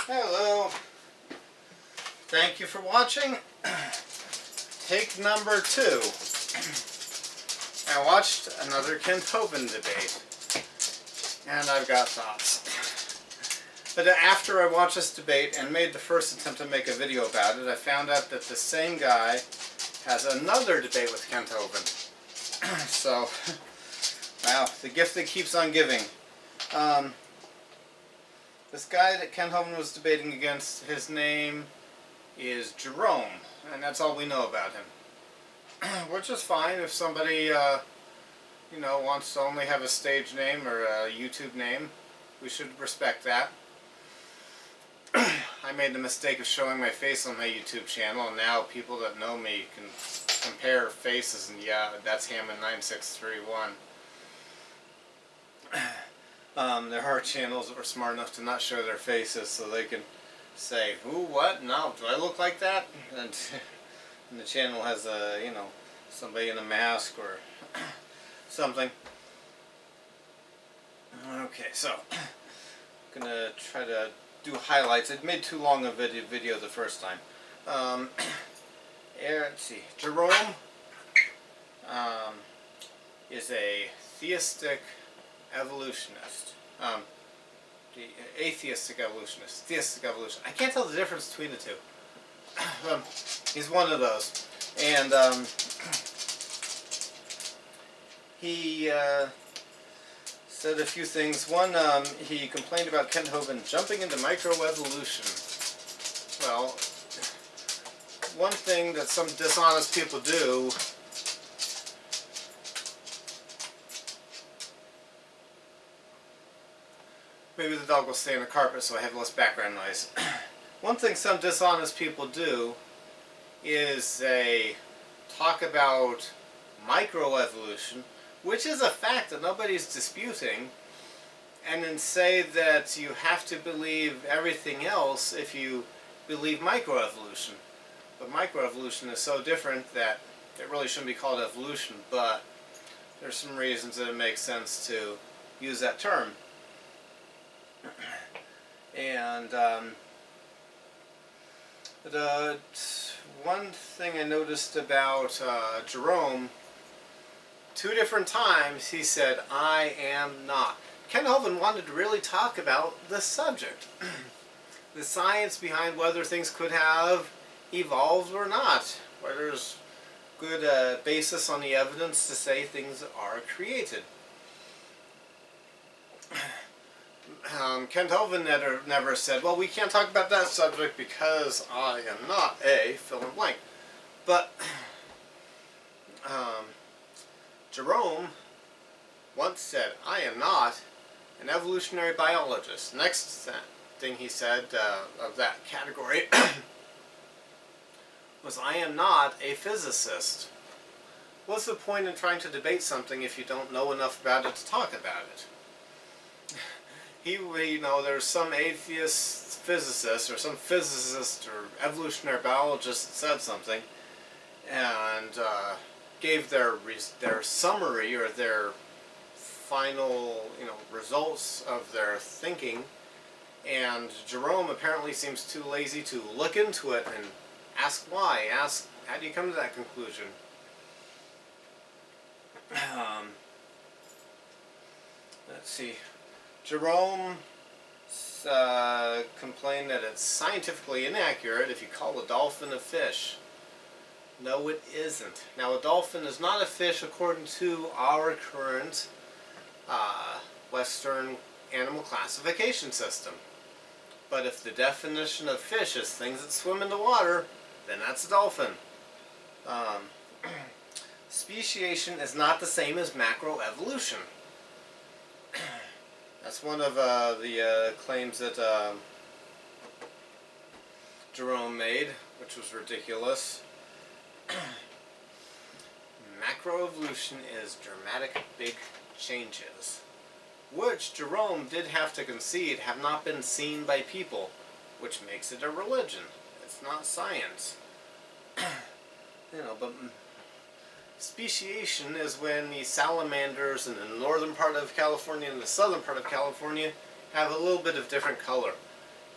Hello. Thank you for watching. Take number 2. I watched another Kent Hovind debate, and I've got thoughts. But after I watched this debate and made the first attempt to make a video about it, I found out that the same guy has another debate with Kent Hovind. So, wow, the gift that keeps on giving. This guy that Kent Hovind was debating against, his name is Jerome, and that's all we know about him. Which is fine if somebody, wants to only have a stage name or a YouTube name. We should respect that. I made the mistake of showing my face on my YouTube channel, and now people that know me can compare faces, and yeah, that's Hammond9631. There are channels that were smart enough to not show their faces so they can say, who, what, no, do I look like that? And the channel has a, somebody in a mask or something. Okay, so I'm gonna try to do highlights. It made too long a video the first time. Let's see. Jerome is a theistic evolutionist. Atheistic evolutionist. Theistic evolution. I can't tell the difference between the two. He's one of those. And he said a few things. One, he complained about Kent Hovind jumping into microevolution. Well, one thing that some dishonest people do maybe the dog will stay on the carpet so I have less background noise. One thing some dishonest people do is they talk about microevolution, which is a fact that nobody's disputing, and then say that you have to believe everything else if you believe microevolution. But microevolution is so different that it really shouldn't be called evolution, but there's some reasons that it makes sense to use that term. And the one thing I noticed about Jerome, 2 different times he said, I am not. Kent Hovind wanted to really talk about the subject. The science behind whether things could have evolved or not. Whether there's good basis on the evidence to say things are created. Kent Hovind never said, well, we can't talk about that subject because I am not a fill in blank. But Jerome once said, I am not an evolutionary biologist. Next thing he said of that category was, I am not a physicist. What's the point in trying to debate something if you don't know enough about it to talk about it? There's some atheist physicist or some physicist or evolutionary biologist that said something and gave their summary or their final results of their thinking, and Jerome apparently seems too lazy to look into it and ask why. Ask, how do you come to that conclusion? Let's see. Jerome complained that it's scientifically inaccurate if you call a dolphin a fish. No, it isn't. Now, a dolphin is not a fish according to our current Western animal classification system. But if the definition of fish is things that swim in the water, then that's a dolphin. Speciation is not the same as macroevolution. That's one of the claims that Jerome made, which was ridiculous. Macroevolution is dramatic big changes, which Jerome did have to concede have not been seen by people, which makes it a religion. It's not science. But speciation is when the salamanders in the northern part of California and the southern part of California have a little bit of different color,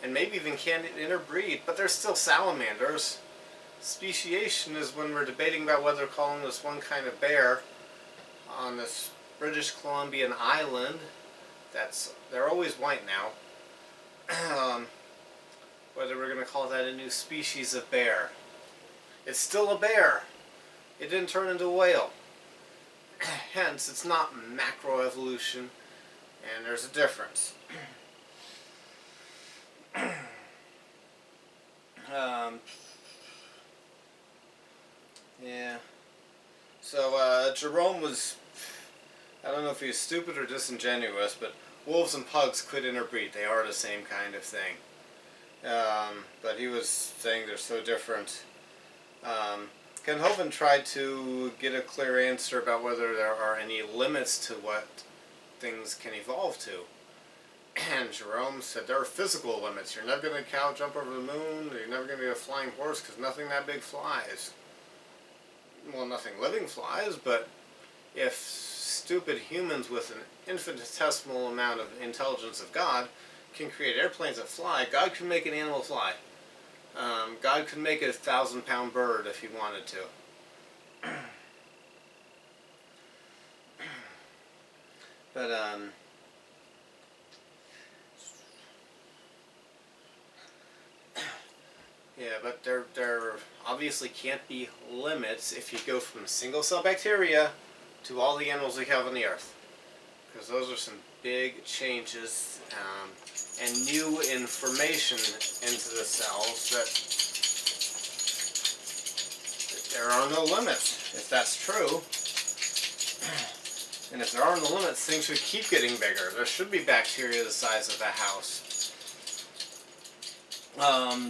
and maybe even can interbreed, but they're still salamanders. Speciation is when we're debating about whether calling this one kind of bear on this British Columbian island. They're always white now. Whether we're going to call that a new species of bear. It's still a bear. It didn't turn into a whale. Hence, it's not macroevolution, and there's a difference. Yeah. So Jerome was, I don't know if he was stupid or disingenuous, but wolves and pugs could interbreed. They are the same kind of thing. But he was saying they're so different. Kent Hovind tried to get a clear answer about whether there are any limits to what things can evolve to. And Jerome said there are physical limits. You're never going to cow jump over the moon. You're never going to get a flying horse because nothing that big flies. Well, nothing living flies, but if stupid humans with an infinitesimal amount of intelligence of God can create airplanes that fly, God can make an animal fly. God could make a 1,000-pound bird if he wanted to. But yeah, but there obviously can't be limits if you go from single-cell bacteria to all the animals we have on the earth, because those are some big changes and new information into the cells that there are no limits. If that's true, and if there are no limits, things should keep getting bigger. There should be bacteria the size of a house.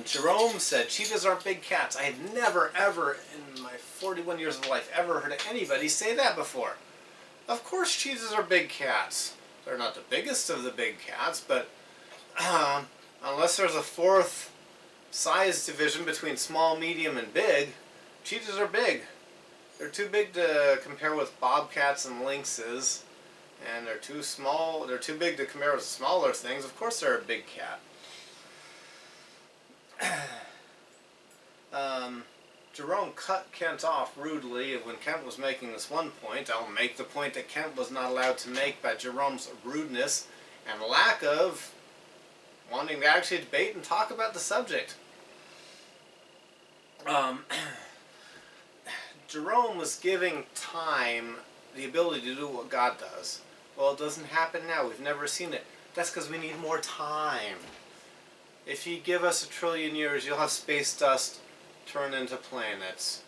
Jerome said cheetahs aren't big cats. I have never, ever, in my 41 years of life, ever heard anybody say that before. Of course cheetahs are big cats. They're not the biggest of the big cats, but unless there's a fourth size division between small, medium, and big, cheetahs are big. They're too big to compare with bobcats and lynxes, and they're too small. They're too big to compare with smaller things. Of course they're a big cat. Jerome cut Kent off rudely when Kent was making this one point. I'll make the point that Kent was not allowed to make by Jerome's rudeness and lack of wanting to actually debate and talk about the subject. Jerome was giving time the ability to do what God does. Well, it doesn't happen now. We've never seen it. That's because we need more time. If you give us 1 trillion years, you'll have space dust turn into planets.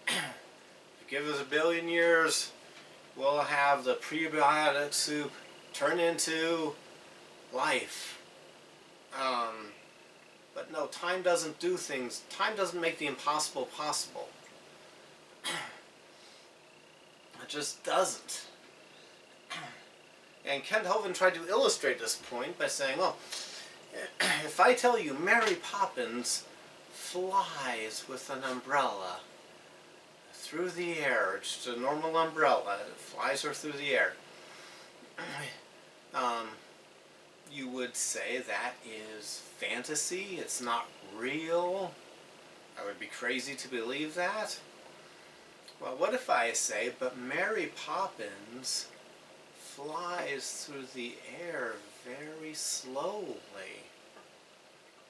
If you give us 1 billion years, we'll have the prebiotic soup turn into life. But no, time doesn't do things. Time doesn't make the impossible possible. It just doesn't. And Kent Hovind tried to illustrate this point by saying, well, if I tell you Mary Poppins flies with an umbrella through the air, it's just a normal umbrella, it flies her through the air, you would say that is fantasy, it's not real. I would be crazy to believe that. Well, what if I say, but Mary Poppins flies through the air very slowly?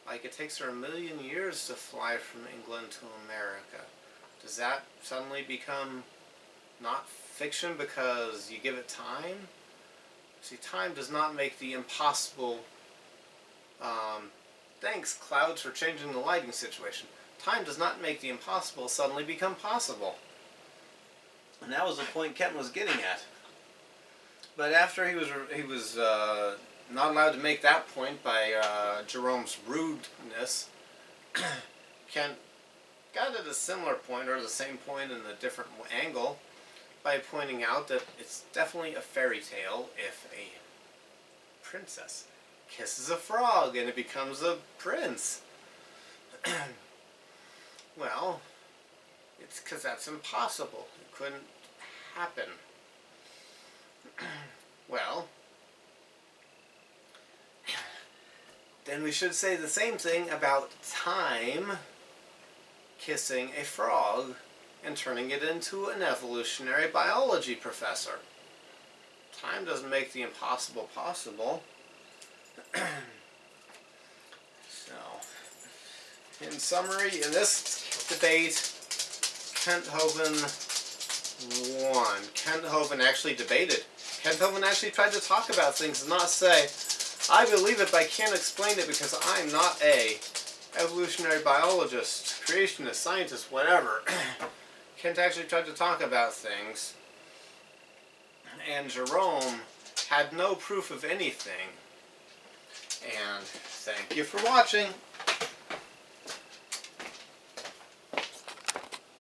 Like it takes her 1 million years to fly from England to America. Does that suddenly become not fiction because you give it time? See, time does not make the impossible. Thanks, clouds, for changing the lighting situation. Time does not make the impossible suddenly become possible. And that was the point Kent was getting at. But after he was not allowed to make that point by Jerome's rudeness, Kent got at a similar point, or the same point in a different angle, by pointing out that it's definitely a fairy tale if a princess kisses a frog and it becomes a prince. Well, it's because that's impossible. It couldn't happen. Well, then we should say the same thing about time kissing a frog and turning it into an evolutionary biology professor. Time doesn't make the impossible possible. So, in summary, in this debate, Kent Hovind won. Kent Hovind actually debated. Kent Hovind actually tried to talk about things and not say, I believe it, but I can't explain it because I'm not a evolutionary biologist, creationist, scientist, whatever. Kent actually tried to talk about things, and Jerome had no proof of anything. And thank you for watching.